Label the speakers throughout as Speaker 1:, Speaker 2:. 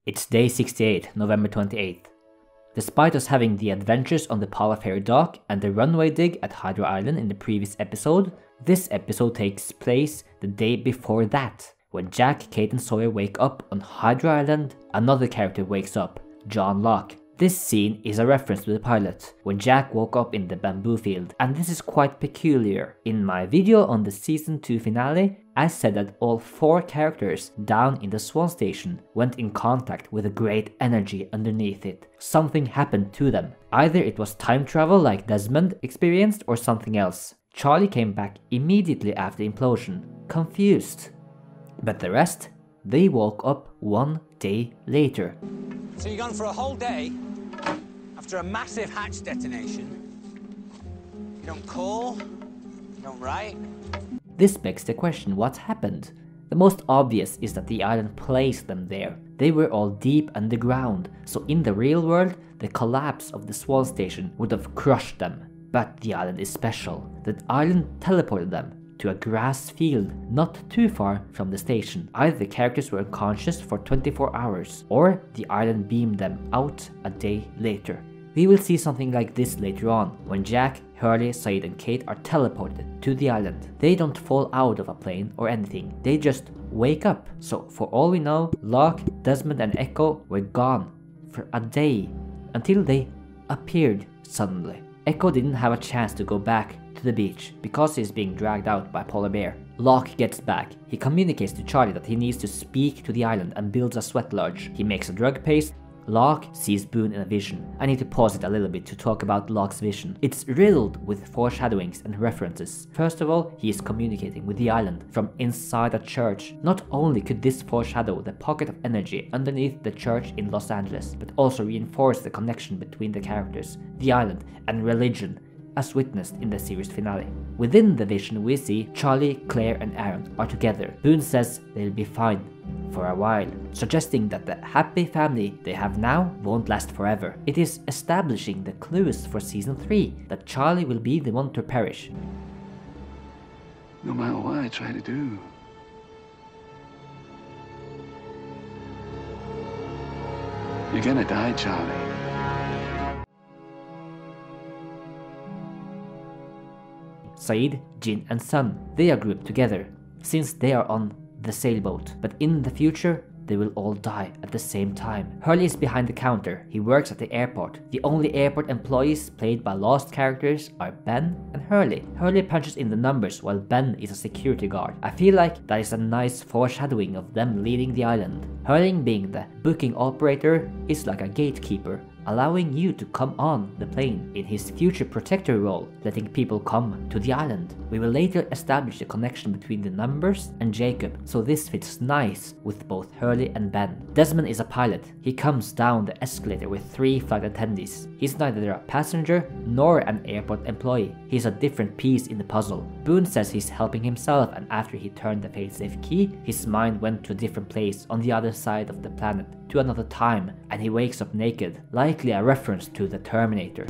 Speaker 1: It's day 68, November 28th. Despite us having the adventures on the Palafair dock and the runway dig at Hydra Island in the previous episode, this episode takes place the day before that. When Jack, Kate and Sawyer wake up on Hydra Island, another character wakes up, John Locke. This scene is a reference to the pilot, when Jack woke up in the bamboo field, and this is quite peculiar. In my video on the season 2 finale, I said that all 4 characters down in the Swan Station went in contact with a great energy underneath it. Something happened to them. Either it was time travel like Desmond experienced or something else. Charlie came back immediately after the implosion, confused. But the rest, they woke up 1 day later.
Speaker 2: So you're gone for a whole day after a massive hatch detonation. You don't call, you don't write.
Speaker 1: This begs the question, what happened? The most obvious is that the island placed them there. They were all deep underground, so in the real world, the collapse of the Swan Station would have crushed them. But the island is special. The island teleported them to a grass field not too far from the station. Either the characters were unconscious for 24 hours, or the island beamed them out a day later. We will see something like this later on, when Jack, Hurley, Said and Kate are teleported to the island. They don't fall out of a plane or anything, they just wake up. So for all we know, Locke, Desmond and Echo were gone for a day, until they appeared suddenly. Echo didn't have a chance to go back to the beach because he's being dragged out by Polar Bear. Locke gets back. He communicates to Charlie that he needs to speak to the island and builds a sweat lodge. He makes a drug paste. Locke sees Boone in a vision. I need to pause it a little bit to talk about Locke's vision. It's riddled with foreshadowings and references. First of all, he is communicating with the island from inside a church. Not only could this foreshadow the pocket of energy underneath the church in Los Angeles, but also reinforce the connection between the characters, the island, and religion, as witnessed in the series finale. Within the vision we see Charlie, Claire and Aaron are together. Boone says they'll be fine for a while, suggesting that the happy family they have now won't last forever. It is establishing the clues for season 3, that Charlie will be the one to perish.
Speaker 3: No matter what I try to do, you're gonna die, Charlie.
Speaker 1: Said, Jin and Sun, they are grouped together, since they are on the sailboat, but in the future, they will all die at the same time. Hurley is behind the counter. He works at the airport. The only airport employees played by lost characters are Ben and Hurley. Hurley punches in the numbers while Ben is a security guard. I feel like that is a nice foreshadowing of them leading the island. Hurley, being the booking operator, is like a gatekeeper, allowing you to come on the plane in his future protector role, letting people come to the island. We will later establish a connection between the numbers and Jacob, so this fits nice with both Hurley and Ben. Desmond is a pilot. He comes down the escalator with 3 flight attendees. He's neither a passenger nor an airport employee. He's a different piece in the puzzle. Boone says he's helping himself, and after he turned the failsafe key, his mind went to a different place on the other side of the planet, to another time, and he wakes up naked, likely a reference to the Terminator.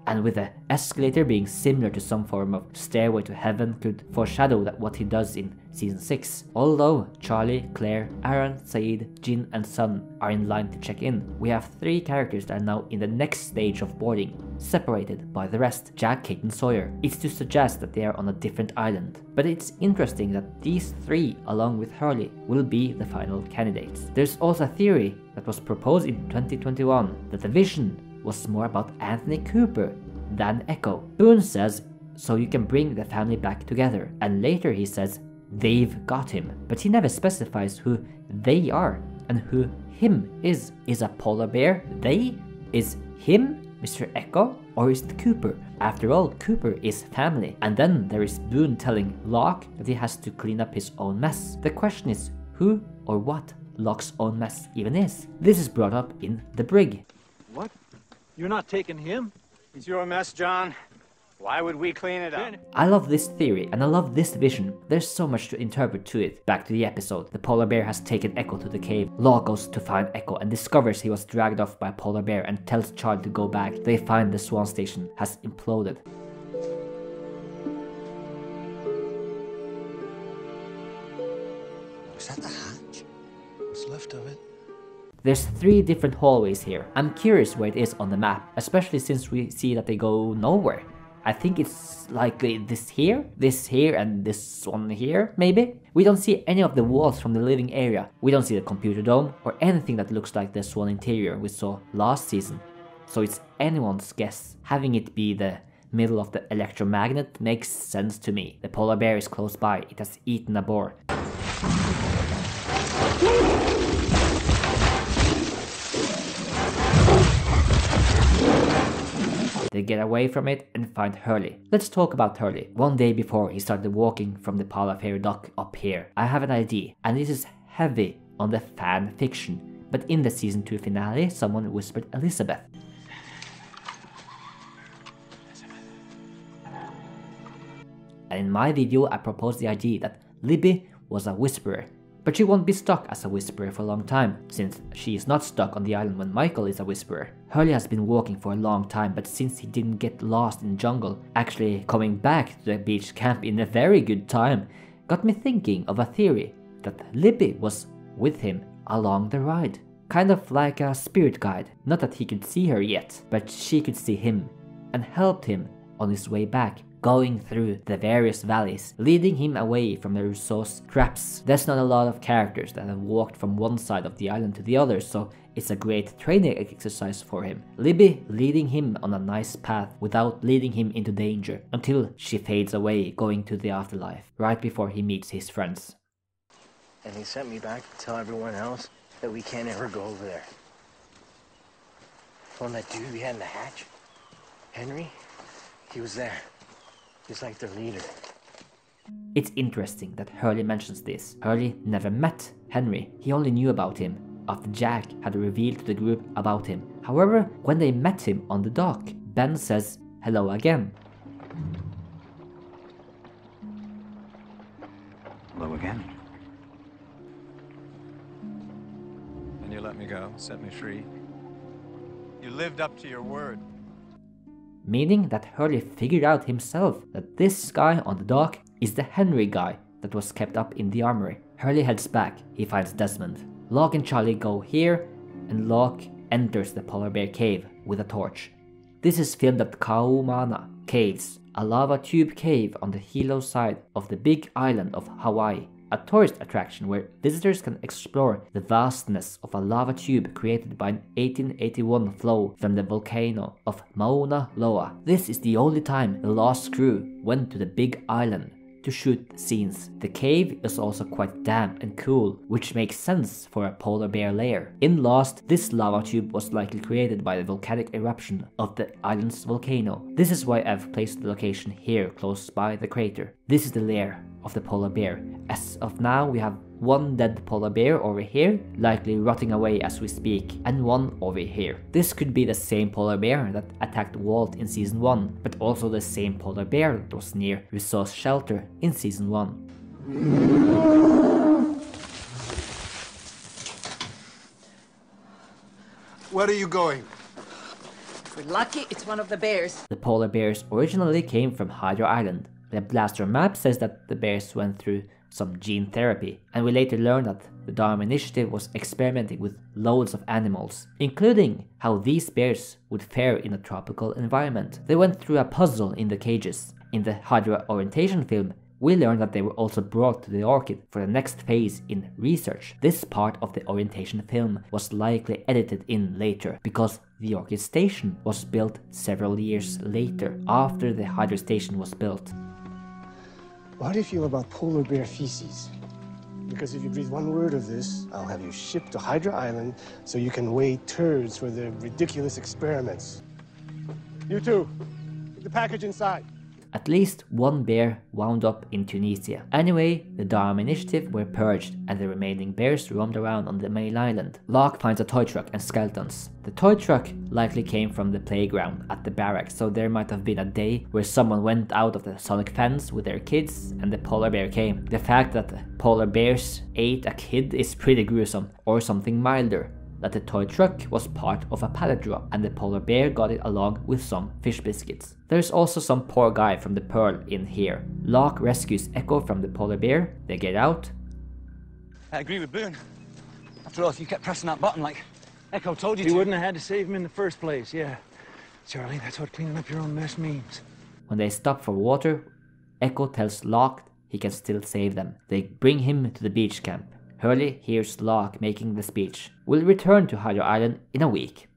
Speaker 1: And with the escalator being similar to some form of stairway to heaven, could foreshadow that what he does in season 6. Although Charlie, Claire, Aaron, Said, Jin and Sun are in line to check in, we have 3 characters that are now in the next stage of boarding, separated by the rest, Jack, Kate and Sawyer. It's to suggest that they are on a different island. But it's interesting that these 3, along with Hurley, will be the final candidates. There's also a theory that was proposed in 2021 that the vision was more about Anthony Cooper than Echo. Boone says so you can bring the family back together, and later he says they've got him, but he never specifies who they are and who him is. Is a polar bear they? Is him Mr. Echo? Or is it Cooper? After all, Cooper is family. And then there is Boone telling Locke that he has to clean up his own mess. The question is who or what Locke's own mess even is. This is brought up in the brig.
Speaker 4: What? You're not taking him?
Speaker 2: It's your mess, John. Why would we clean it up?
Speaker 1: I love this theory and I love this vision. There's so much to interpret to it. Back to the episode. The polar bear has taken Echo to the cave. Locke goes to find Echo and discovers he was dragged off by a polar bear and tells Charlie to go back. They find the Swan Station has imploded.
Speaker 2: Is that the hatch? What's left of it?
Speaker 1: There's 3 different hallways here. I'm curious where it is on the map, especially since we see that they go nowhere. I think it's likely this here, and this one here, maybe? We don't see any of the walls from the living area. We don't see the computer dome or anything that looks like the Swan interior we saw last season. So it's anyone's guess. Having it be the middle of the electromagnet makes sense to me. The polar bear is close by. It has eaten a boar. They get away from it and find Hurley. Let's talk about Hurley. One day before he started walking from the Pala Ferry dock up here, I have an idea, and this is heavy on the fan fiction. But in the season 2 finale, someone whispered Elizabeth. And in my video I proposed the idea that Libby was a whisperer. But she won't be stuck as a whisperer for a long time, since she is not stuck on the island when Michael is a whisperer. Hurley has been walking for a long time, but since he didn't get lost in the jungle, actually coming back to the beach camp in a very good time, got me thinking of a theory that Libby was with him along the ride. Kind of like a spirit guide. Not that he could see her yet, but she could see him, and helped him on his way back, going through the various valleys, leading him away from the Rousseau's traps. There's not a lot of characters that have walked from one side of the island to the other, so it's a great training exercise for him. Libby leading him on a nice path without leading him into danger, until she fades away going to the afterlife, right before he meets his friends.
Speaker 4: And he sent me back to tell everyone else that we can't ever go over there. When that dude we had in the hatch, Henry, he was there. He's like their leader.
Speaker 1: It's interesting that Hurley mentions this. Hurley never met Henry. He only knew about him after Jack had revealed to the group about him. However, when they met him on the dock, Ben says hello again.
Speaker 5: Hello again. And you let me go, set me free. You lived up to your word.
Speaker 1: Meaning that Hurley figured out himself that this guy on the dock is the Henry guy that was kept up in the armory. Hurley heads back. He finds Desmond. Locke and Charlie go here, and Locke enters the polar bear cave with a torch. This is filmed at Kaumana Caves, a lava tube cave on the Hilo side of the big island of Hawaii. A tourist attraction where visitors can explore the vastness of a lava tube created by an 1881 flow from the volcano of Mauna Loa. This is the only time the Lost crew went to the big island to shoot scenes. The cave is also quite damp and cool, which makes sense for a polar bear lair. In Lost, this lava tube was likely created by the volcanic eruption of the island's volcano. This is why I've placed the location here close by the crater. This is the lair of the polar bear. As of now, we have one dead polar bear over here, likely rotting away as we speak, and one over here. This could be the same polar bear that attacked Walt in season 1, but also the same polar bear that was near Rousseau's shelter in season 1.
Speaker 6: Where are you going?
Speaker 7: If we're lucky, it's one of the bears.
Speaker 1: The polar bears originally came from Hydra Island. The blaster map says that the bears went through some gene therapy, and we later learned that the Dharma Initiative was experimenting with loads of animals, including how these bears would fare in a tropical environment. They went through a puzzle in the cages. In the Hydra orientation film, we learned that they were also brought to the Orchid for the next phase in research. This part of the orientation film was likely edited in later, because the Orchid station was built several years later, after the Hydra station was built.
Speaker 8: How do you feel about polar bear feces? Because if you breathe one word of this, I'll have you shipped to Hydra Island so you can weigh turds for the ridiculous experiments. You two, put the package inside.
Speaker 1: At least one bear wound up in Tunisia. Anyway, the Dharma Initiative were purged and the remaining bears roamed around on the main island. Locke finds a toy truck and skeletons. The toy truck likely came from the playground at the barracks, so there might have been a day where someone went out of the sonic fence with their kids and the polar bear came. The fact that the polar bears ate a kid is pretty gruesome, or something milder, that the toy truck was part of a pallet drop and the polar bear got it along with some fish biscuits. There's also some poor guy from the Pearl in here. Locke rescues Echo from the polar bear, they get out.
Speaker 2: I agree with Boone. After all, if you kept pressing that button like Echo told you to...
Speaker 4: You wouldn't have had to save him in the first place, yeah. Charlie, that's what cleaning up your own mess means.
Speaker 1: When they stop for water, Echo tells Locke he can still save them. They bring him to the beach camp. Hurley hears Locke making the speech. We'll return to Hydra Island in a week.